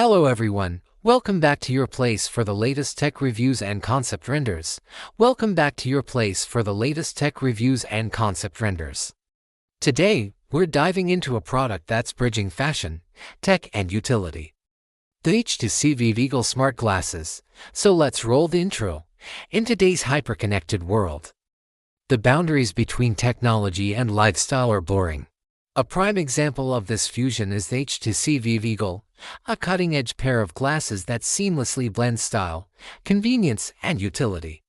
Hello everyone, welcome back to your place for the latest tech reviews and concept renders. Today, we're diving into a product that's bridging fashion, tech and utility. The HTC Vive Eagle smart glasses. So let's roll the intro. In today's hyper-connected world, the boundaries between technology and lifestyle are blurring. A prime example of this fusion is the HTC Vive Eagle, a cutting-edge pair of glasses that seamlessly blend style, convenience, and utility.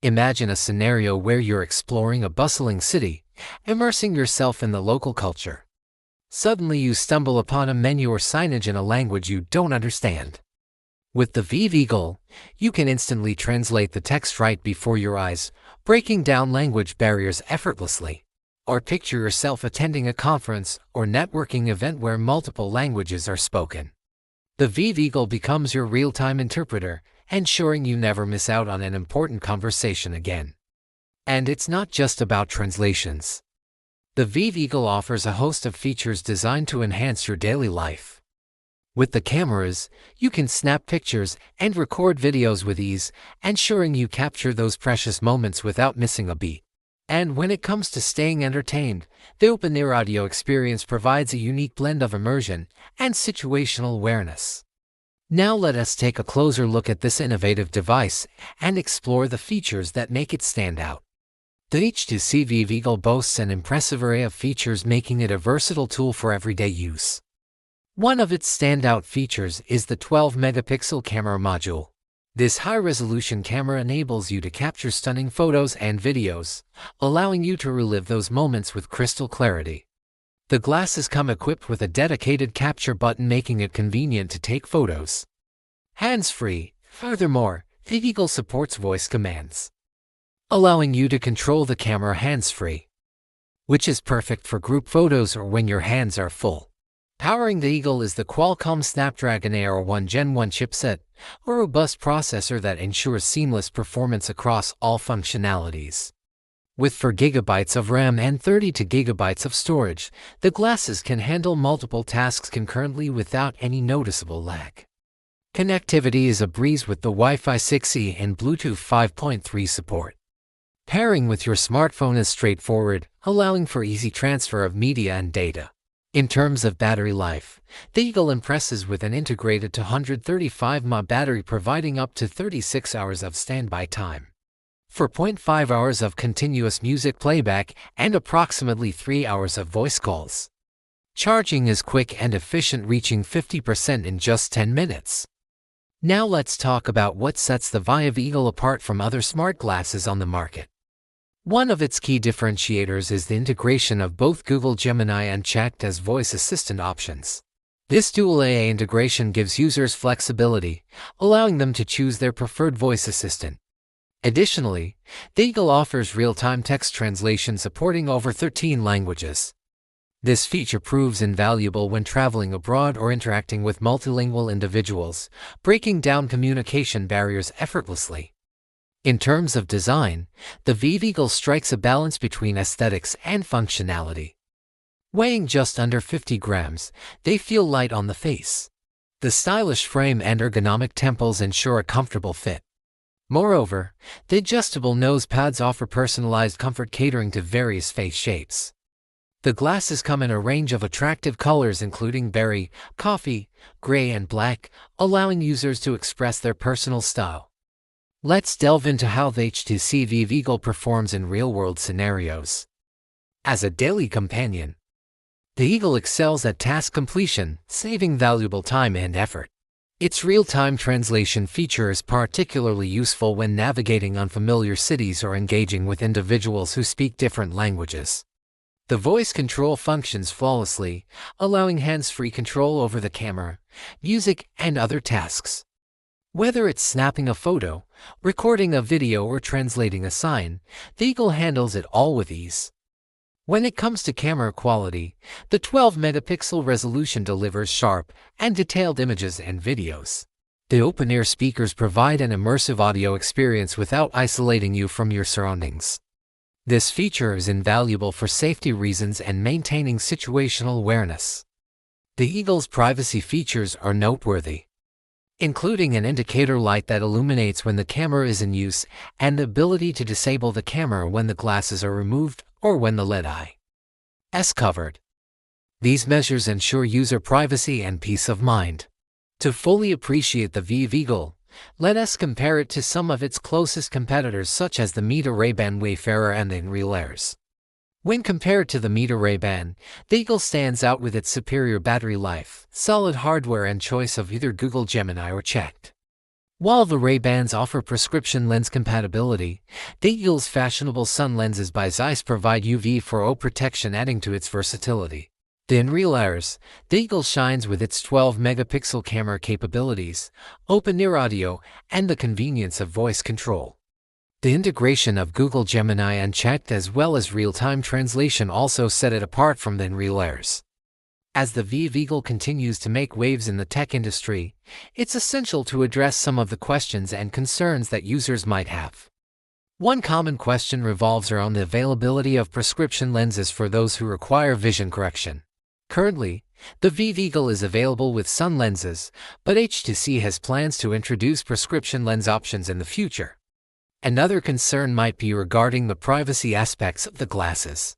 Imagine a scenario where you're exploring a bustling city, immersing yourself in the local culture. Suddenly you stumble upon a menu or signage in a language you don't understand. With the Vive Eagle, you can instantly translate the text right before your eyes, breaking down language barriers effortlessly. Or picture yourself attending a conference or networking event where multiple languages are spoken. The Vive Eagle becomes your real-time interpreter, ensuring you never miss out on an important conversation again. And it's not just about translations. The Vive Eagle offers a host of features designed to enhance your daily life. With the cameras, you can snap pictures and record videos with ease, ensuring you capture those precious moments without missing a beat. And when it comes to staying entertained, the open-ear audio experience provides a unique blend of immersion and situational awareness. Now let us take a closer look at this innovative device and explore the features that make it stand out. The HTC Vive Eagle boasts an impressive array of features, making it a versatile tool for everyday use. One of its standout features is the 12-megapixel camera module. This high-resolution camera enables you to capture stunning photos and videos, allowing you to relive those moments with crystal clarity. The glasses come equipped with a dedicated capture button, making it convenient to take photos hands-free. Furthermore, the Eagle supports voice commands, allowing you to control the camera hands-free, which is perfect for group photos or when your hands are full. Powering the Eagle is the Qualcomm Snapdragon AR1 Gen 1 chipset, a robust processor that ensures seamless performance across all functionalities. With 4 GB of RAM and 32 GB of storage, the glasses can handle multiple tasks concurrently without any noticeable lag. Connectivity is a breeze with the Wi-Fi 6E and Bluetooth 5.3 support. Pairing with your smartphone is straightforward, allowing for easy transfer of media and data. In terms of battery life, the Eagle impresses with an integrated 235 mAh battery, providing up to 36 hours of standby time, 4.5 hours of continuous music playback, and approximately 3 hours of voice calls. Charging is quick and efficient, reaching 50% in just 10 minutes. Now let's talk about what sets the Vive Eagle apart from other smart glasses on the market. One of its key differentiators is the integration of both Google Gemini and Chat as voice assistant options. This dual AA integration gives users flexibility, allowing them to choose their preferred voice assistant. Additionally, the Eagle offers real-time text translation supporting over 13 languages. This feature proves invaluable when traveling abroad or interacting with multilingual individuals, breaking down communication barriers effortlessly. In terms of design, the Vive Eagle strikes a balance between aesthetics and functionality. Weighing just under 50 grams, they feel light on the face. The stylish frame and ergonomic temples ensure a comfortable fit. Moreover, the adjustable nose pads offer personalized comfort, catering to various face shapes. The glasses come in a range of attractive colors including berry, coffee, gray, and black, allowing users to express their personal style. Let's delve into how the HTC Vive Eagle performs in real-world scenarios. As a daily companion, the Eagle excels at task completion, saving valuable time and effort. Its real-time translation feature is particularly useful when navigating unfamiliar cities or engaging with individuals who speak different languages. The voice control functions flawlessly, allowing hands-free control over the camera, music, and other tasks. Whether it's snapping a photo, recording a video, or translating a sign, the Eagle handles it all with ease. When it comes to camera quality, the 12-megapixel resolution delivers sharp and detailed images and videos. The open-ear speakers provide an immersive audio experience without isolating you from your surroundings. This feature is invaluable for safety reasons and maintaining situational awareness. The Eagle's privacy features are noteworthy, including an indicator light that illuminates when the camera is in use and the ability to disable the camera when the glasses are removed or when the lead eye is covered. These measures ensure user privacy and peace of mind. To fully appreciate the Vive Eagle, let us compare it to some of its closest competitors such as the Meta Ray-Ban Wayfarer and the Real Airs. When compared to the Meta Ray-Ban, the Eagle stands out with its superior battery life, solid hardware and choice of either Google Gemini or Checked. While the Ray-Bans offer prescription lens compatibility, the Eagle's fashionable sun lenses by Zeiss provide UV4O protection, adding to its versatility. In Real Airs, the Eagle shines with its 12-megapixel camera capabilities, open-ear audio, and the convenience of voice control. The integration of Google Gemini and Checked as well as real-time translation also set it apart from the Real Airs. As the Vive Eagle continues to make waves in the tech industry, it's essential to address some of the questions and concerns that users might have. One common question revolves around the availability of prescription lenses for those who require vision correction. Currently, the Vive Eagle is available with sun lenses, but HTC has plans to introduce prescription lens options in the future. Another concern might be regarding the privacy aspects of the glasses.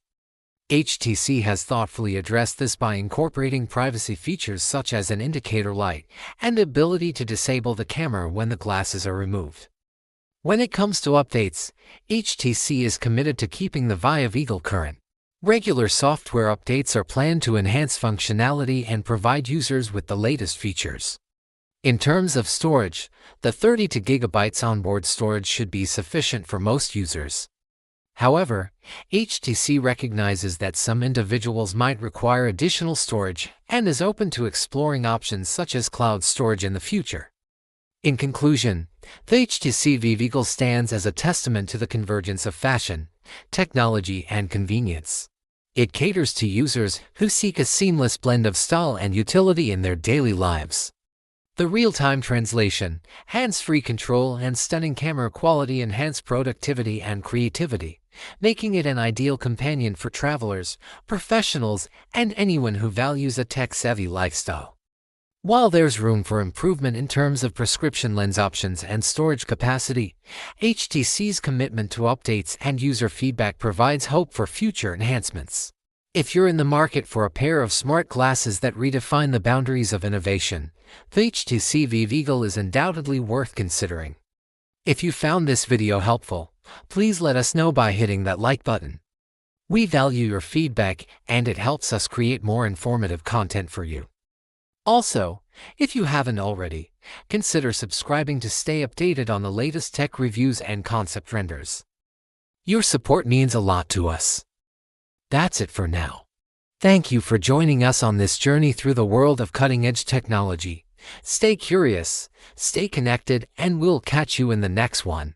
HTC has thoughtfully addressed this by incorporating privacy features such as an indicator light and the ability to disable the camera when the glasses are removed. When it comes to updates, HTC is committed to keeping the Vive Eagle current. Regular software updates are planned to enhance functionality and provide users with the latest features. In terms of storage, the 32 GB onboard storage should be sufficient for most users. However, HTC recognizes that some individuals might require additional storage and is open to exploring options such as cloud storage in the future. In conclusion, the HTC Vive Eagle stands as a testament to the convergence of fashion, technology, and convenience. It caters to users who seek a seamless blend of style and utility in their daily lives. The real-time translation, hands-free control, and stunning camera quality enhance productivity and creativity, making it an ideal companion for travelers, professionals, and anyone who values a tech-savvy lifestyle. While there's room for improvement in terms of prescription lens options and storage capacity, HTC's commitment to updates and user feedback provides hope for future enhancements. If you're in the market for a pair of smart glasses that redefine the boundaries of innovation, the HTC Vive Eagle is undoubtedly worth considering. If you found this video helpful, please let us know by hitting that like button. We value your feedback and it helps us create more informative content for you. Also, if you haven't already, consider subscribing to stay updated on the latest tech reviews and concept renders. Your support means a lot to us. That's it for now. Thank you for joining us on this journey through the world of cutting-edge technology. Stay curious, stay connected, and we'll catch you in the next one.